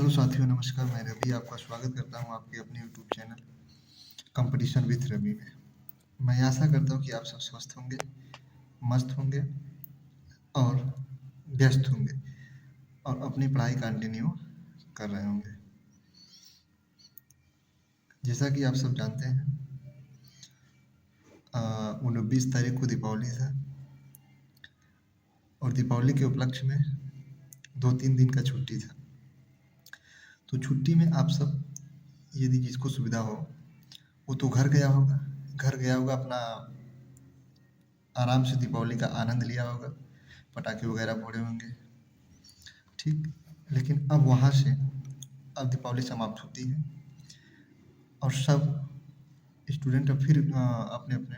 Hello साथियों, नमस्कार। मैं रवि आपका स्वागत करता हूं आपके अपने YouTube channel competition with Ravi में। मैं आशा करता हूं कि आप सब स्वस्थ होंगे, मस्त होंगे और व्यस्त होंगे और अपनी पढ़ाई कंटिन्यू कर रहे होंगे। जैसा कि आप सब जानते हैं, 29 तारीख को दीपावली था और दीपावली के उपलक्ष्य में 2-3 दिन का छुट्टी था। तो छुट्टी में आप सब, यदि जिसको सुविधा हो वो तो घर गया होगा, अपना आराम से दीपावली का आनंद लिया होगा, पटाखे वगैरह फोड़े होंगे, ठीक। लेकिन अब वहाँ से अब दीपावली समाप्त होती है और सब स्टूडेंट अब फिर अपने अपने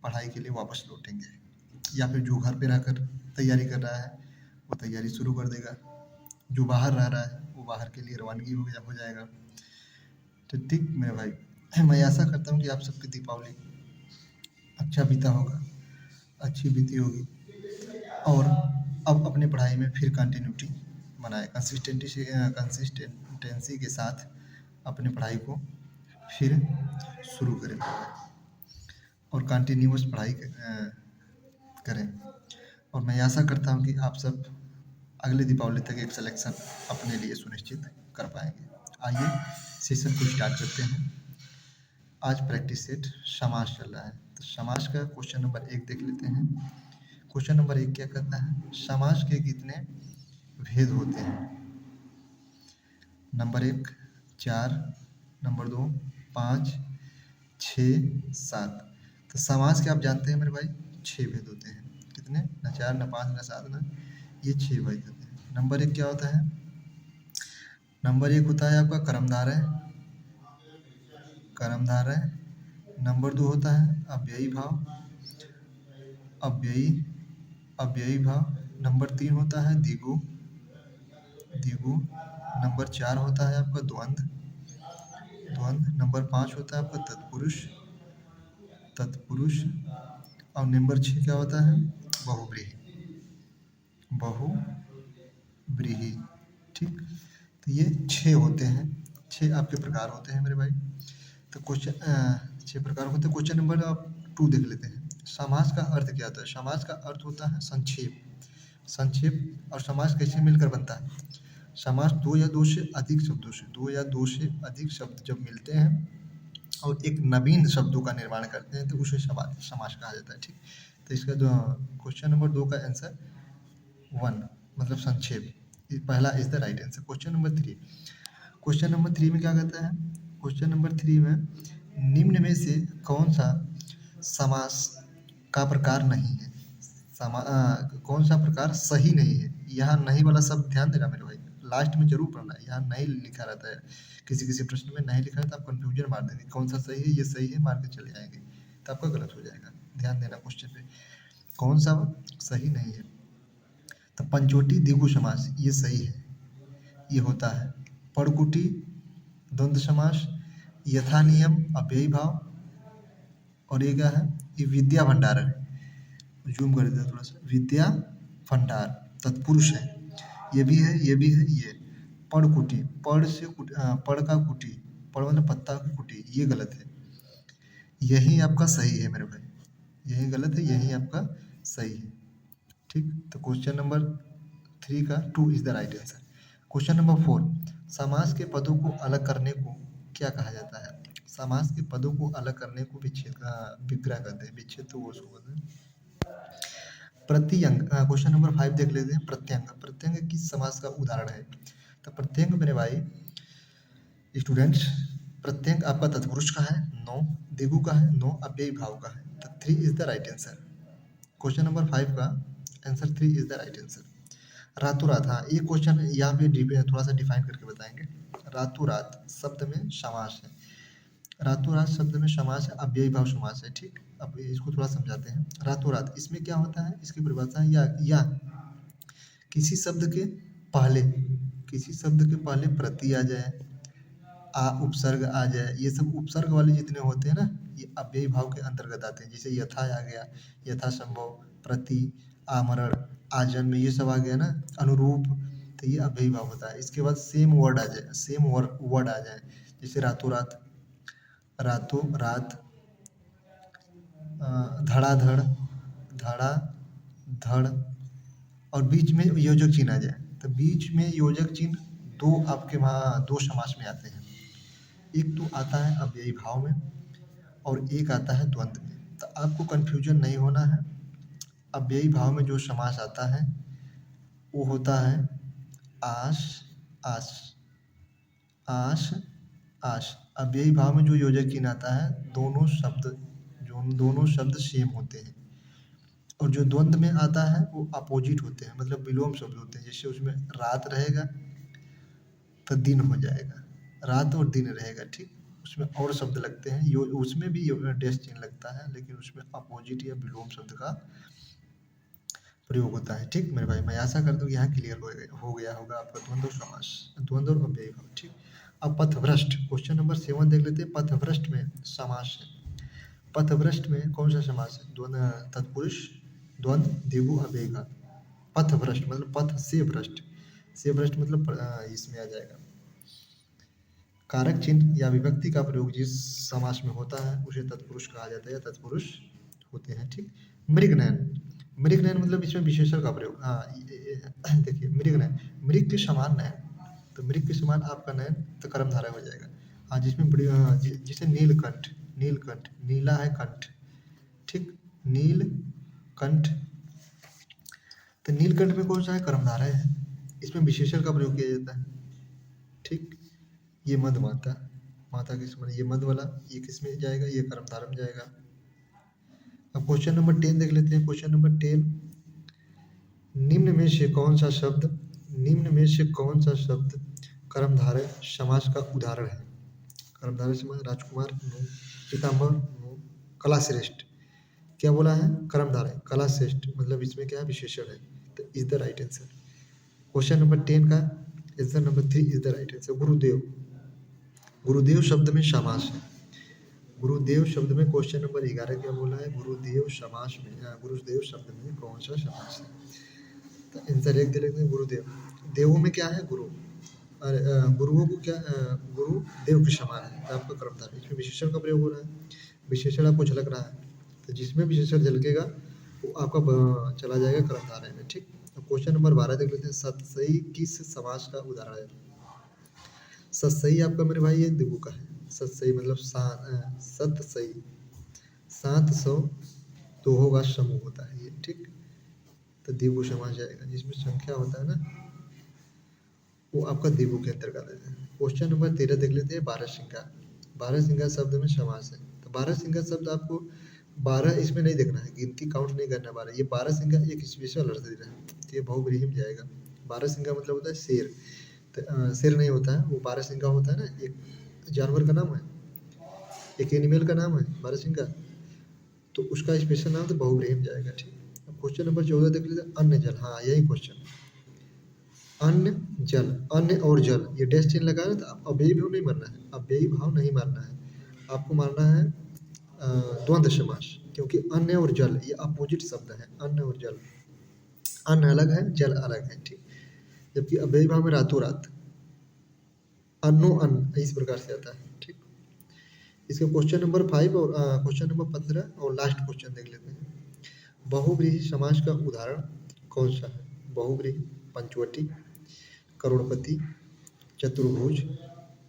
पढ़ाई के लिए वापस लौटेंगे, या फिर जो घर पे रहकर तैयारी कर रहा है वो तैयारी शुरू कर देगा, जो बाहर रह रहा है वो बाहर के लिए रवानगी हो जाएगा। तो ठीक मेरे भाई, मैं आशा करता हूँ कि आप सबकी दीपावली अच्छा बीता होगा, अच्छी बीती होगी और अब अपने पढ़ाई में फिर कंटिन्यूटी बनाए, कंसिस्टेंसी के साथ अपने पढ़ाई को फिर शुरू करें और कंटिन्यूअस पढ़ाई करें। और मैं आशा करता हूँ कि आप सब अगले दीपावली तक एक सिलेक्शन अपने लिए सुनिश्चित कर पाएंगे। आइए सेशन को स्टार्ट करते हैं। आज प्रैक्टिस सेट समास चल रहा है, तो समास का क्वेश्चन नंबर 1 देख लेते हैं। क्वेश्चन नंबर 1 क्या कहता है? समास के कितने भेद होते हैं? Number 1 4, number 2 5, 6, 7। तो समास के आप जानते हैं मेरे भाई 6 भेद होते हैं। कितने? ना 4, ना 5, ना 7, ना ये 6 भेद होते हैं। नंबर 1 क्या होता है? नंबर 1 होता है आपका कर्मधारय। नंबर 2 होता है अव्ययी भाव। अव्ययी भाव। नंबर 3 होता है द्विगु। नंबर 4 होता है आपका द्वंद्व। नंबर 5 होता है आपका तत्पुरुष। और नंबर 6 क्या होता है? बहुव्रीहि। ठीक, तो ये 6 होते हैं। 6 आपके प्रकार होते हैं मेरे भाई। तो क्वेश्चन 6 प्रकार होते हैं। क्वेश्चन नंबर आप 2 देख लेते हैं। समास का अर्थ क्या होता है? समास का अर्थ होता है संक्षेप। और समास कैसे मिलकर बनता है? समास 2 या 2 से अधिक शब्द जब मिलते हैं और एक नवीन शब्दों का निर्माण करते हैं तो उसे समास कहा जाता है। ठीक, तो इसका जो क्वेश्चन नंबर 2 का आंसर 1 मतलब संक्षेप, पहला is the right answer. Question number 3 में क्या कहता है? क्वेश्चन नंबर 3 में निम्न में से कौन सा समास का प्रकार नहीं है? कौन सा प्रकार सही नहीं है? यहाँ नहीं वाला शब्द ध्यान देना मेरे भाई, लास्ट में जरूर पढ़ना है। यहाँ नहीं लिखा रहता है, किसी प्रश्न में नहीं लिखा है तो आप कंफ्यूजन मार देंगे, कौन सा सही है, ये सही है मार के चले जाएंगे तो आपका गलत हो जाएगा। ध्यान देना क्वेश्चन पे, कौन सा सही नहीं है। तो पंचवटी द्विगु समास ये सही है, ये होता है। पड़कुटी द्वंद्व समास, यथा नियम अव्ययी भाव, और ये क्या है? ये विद्या भंडार है। जूम कर देते हैं थोड़ा सा। विद्या भंडार तत्पुरुष है, ये भी है, ये भी है। ये पड़कुटी, पड़ का कुटी, पड़ मतलब पत्ता की कुटी, ये गलत है। यही आपका सही है मेरे भाई, यही गलत है, यही आपका सही है। ठीक, तो क्वेश्चन नंबर 3 का 2 is the right answer. Question number 4, समास के पदों को अलग करने को क्या कहा जाता है? समास के पदों को अलग करने को विग्रह कहते हैं। विच्छेद तो वो उसको कहते हैं। प्रत्यंग, क्वेश्चन नंबर 5 देख लेते हैं। प्रत्यंग किस समास का उदाहरण है? तो प्रत्यंग मेरे भाई स्टूडेंट्स, प्रत्यंग आपका तत्पुरुष का है, नो। द्विगु का है, नो। अव्ययी भाव का है, तो 3 is the right answer. Question number 5 का answer 3 is the right answer. रातों रात, हाँ ये क्वेश्चन यहाँ पे थोड़ा सा डिफाइन करके बताएंगे। रातों रात शब्द में समास है, रातों रात शब्द में समास है, अव्ययी भाव समास है। ठीक, अब इसको थोड़ा समझाते हैं। रातों रात, इसमें क्या होता है? इसकी परिभाषा है या किसी शब्द के पहले प्रति आ जाए, उपसर्ग आ जाए। ये सब उपसर्ग वाले जितने होते हैं ना, ये अव्ययी भाव के अंतर्गत आते हैं। जैसे यथा आ गया, यथा संभव, प्रति, आमरण, आजन्म, ये सब आ गया ना, अनुरूप। तो ये अव्ययी भाव होता है। इसके बाद सेम वर्ड आ जाए, सेम वर्ड आ जाए, जैसे रातों रात, रातों रात, धड़ाधड़, धड़ा धड़, और बीच में योजक चिन्ह आ जाए। तो बीच में योजक चिन्ह दो आपके वहाँ दो समास में आते हैं। एक तो आता है अव्ययी भाव में और एक आता है द्वंद्व में। तो आपको कन्फ्यूजन नहीं होना है। अव्ययी भाव में जो समास आता है वो होता है आस आस, आस आस। अव्ययी भाव में जो योजक चिन्ह आता है, दोनों शब्द सेम होते हैं। और जो द्वंद्व में आता है वो अपोजिट होते हैं, मतलब विलोम शब्द होते हैं। जैसे उसमें रात रहेगा तो दिन हो जाएगा, रात और दिन रहेगा, ठीक। उसमें और शब्द लगते हैं, उसमें भी डैश चिन्ह लगता है, लेकिन उसमें अपोजिट या विलोम शब्द का प्रयोग होता है, ठीक मेरे भाई। मैं आशा करता हूँ यहाँ क्लियर हो गया होगा आपका द्वंद्व समास, द्वंद्व और अव्ययी भाव, ठीक। अब पथभ्रष्ट, क्वेश्चन नंबर 7 देख लेते हैं। पथभ्रष्ट में समास है। पथभ्रष्ट में कौन सा समास है? द्वंद्व, तत्पुरुष, द्वंद्व, द्विगु, अव्ययी भाव। पथभ्रष्ट मतलब पथ से भ्रष्ट, से भ्रष्ट मतलब इसमें आ जाएगा कारक चिन्ह या विभक्ति का प्रयोग जिस समास में होता है उसे तत्पुरुष कहा जाता है या तत्पुरुष होते हैं, ठीक। मृगनयन, मृगनयन मतलब इसमें विशेषण का प्रयोग। देखिए मृगनयन, मृग के समान नयन, तो मृग के समान आपका नयन तो कर्मधारय हो जाएगा। हाँ, जिसमें जिसे नीलकंठ, नीलकंठ, नीला है कंठ, ठीक, नीलकंठ। तो नीलकंठ में कौन सा है? कर्मधारय है, इसमें विशेषण का प्रयोग किया जाता है, ठीक। ये मध माता, माता के समान, ये मध वाला, ये किस में जाएगा? ये कर्मधारय में जाएगा। अब क्वेश्चन नंबर 10 देख लेते हैं। क्वेश्चन नंबर 10, निम्न में से कौन सा शब्द, निम्न में से कौन सा शब्द कर्मधारय समास का उदाहरण है? कर्मधारय समास, राजकुमार नो, पीताम्बर नो, कलाश्रेष्ठ। क्या बोला है? कर्मधारय, कलाश्रेष्ठ मतलब इसमें क्या है? विशेषण है, तो is the right answer. Question number 10 का answer number 3 is the right answer. गुरुदेव, गुरुदेव शब्द में समास है। गुरुदेव शब्द में क्वेश्चन नंबर 11 क्या बोला है? गुरुदेव समास में, गुरुदेव शब्द में कौन सा समास है? तो आंसर एक दे लेते हैं, गुरुदेव। देवों में क्या है? गुरु। अरे गुरुओं को क्या, गुरु देव के समान है, तो आपका कर्मधारय। इसमें विशेषण का प्रयोग हो रहा है, विशेषण आपको झलक रहा है, तो जिसमें विशेषण झलकेगा वो आपका चला जाएगा कर्मधारय में, ठीक। तो क्वेश्चन नंबर 12 देख लेते हैं। सतसई किस समास का उदाहरण है? सतसई आपका मेरे भाई ये द्विगु का है। सतसई मतलब सतसई, 700 दोहों का समूह होता है ये, ठीक। तो द्विगु समास जाएगा, जिसमें संख्या होता है ना वो आपका द्विगु के अंतर्गत है। क्वेश्चन नंबर 13 देख लेते हैं। बारहसिंगा, बारहसिंगा शब्द में समास है। तो बारहसिंगा शब्द आपको 12 इसमें नहीं देखना है, गिनती काउंट नहीं करना 12। ये बारहसिंगा एक स्पेशल अर्थ दे रहा है, तो ये बहुव्रीहि में जाएगा। बारहसिंगा मतलब होता है शेर, तो शेर नहीं होता है वो, बारहसिंगा होता है ना, एक जानवर का नाम है, एक एनिमल का नाम है बारहसिंगा, तो उसका स्पेशल नाम तो बहुव्रीहि में जाएगा, ठीक। अब क्वेश्चन नंबर 14 देख लेते हैं। अन्न जल, हाँ यही क्वेश्चन, अन्न जल, अन्न और जल, ये डैश चिन्ह लगा है, तो आप अव्ययी भाव नहीं मारना है, अव्ययी भाव नहीं मारना है, आपको मारना है द्वंद्व समास, क्योंकि अन्न और जल ये अपोजिट शब्द है। अन्न और जल, अन्न अलग है, जल अलग है, ठीक। जबकि अव्ययी भाव में रातों रात, अन्नो अन्न, इस प्रकार से आता है, ठीक। इसके क्वेश्चन नंबर 5 और क्वेश्चन नंबर 15 और लास्ट क्वेश्चन देख लेते हैं। बहुव्रीहि समास का उदाहरण कौन सा है? बहुव्रीहि, पंचवटी, करोड़पति, चतुर्भुज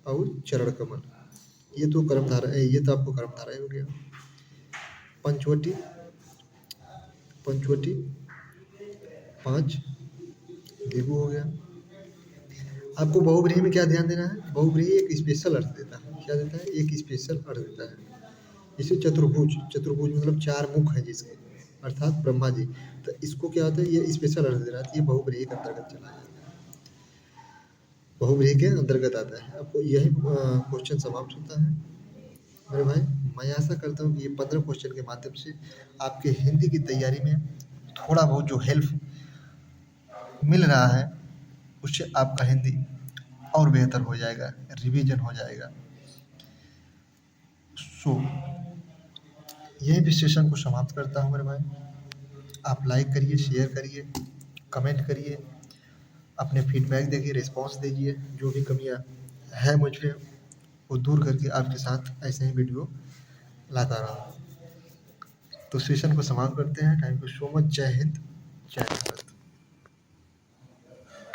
और चरण कमल। ये तो कर्मधारय, ये तो आपको कर्मधारय हो गया। पंचवटी, पंचवटी 5 द्विगु हो गया। आपको बहुव्रीहि में क्या ध्यान देना है? बहुव्रीहि एक स्पेशल अर्थ देता है, क्या देता है? एक स्पेशल अर्थ देता है। जैसे चतुर्भुज, चतुर्भुज मतलब 4 मुख है जिसके, अर्थात ब्रह्मा जी, तो इसको क्या होता है? ये स्पेशल अर्थ दे रहा है, ये बहुव्रीहि के अंतर्गत चला जाता है, बहुव्रीहि के अंतर्गत आता है। आपको यही क्वेश्चन समाप्त होता है मेरे भाई। मैं आशा करता हूँ कि ये 15 क्वेश्चन के माध्यम से आपके हिंदी की तैयारी में थोड़ा बहुत जो हेल्प मिल रहा है उससे आपका हिंदी और बेहतर हो जाएगा, रिवीजन हो जाएगा। सो यही भी सेशन को समाप्त करता हूँ मेरे भाई। आप लाइक करिए, शेयर करिए, कमेंट करिए अपने फीडबैक देखिए, रिस्पॉन्स दीजिए, जो भी कमियाँ है मुझ पे वो दूर करके आपके साथ ऐसे ही वीडियो लाता रहूँ। तो सेशन को समाप्त करते हैं। Thank you so much. जय हिंद, जय भारत।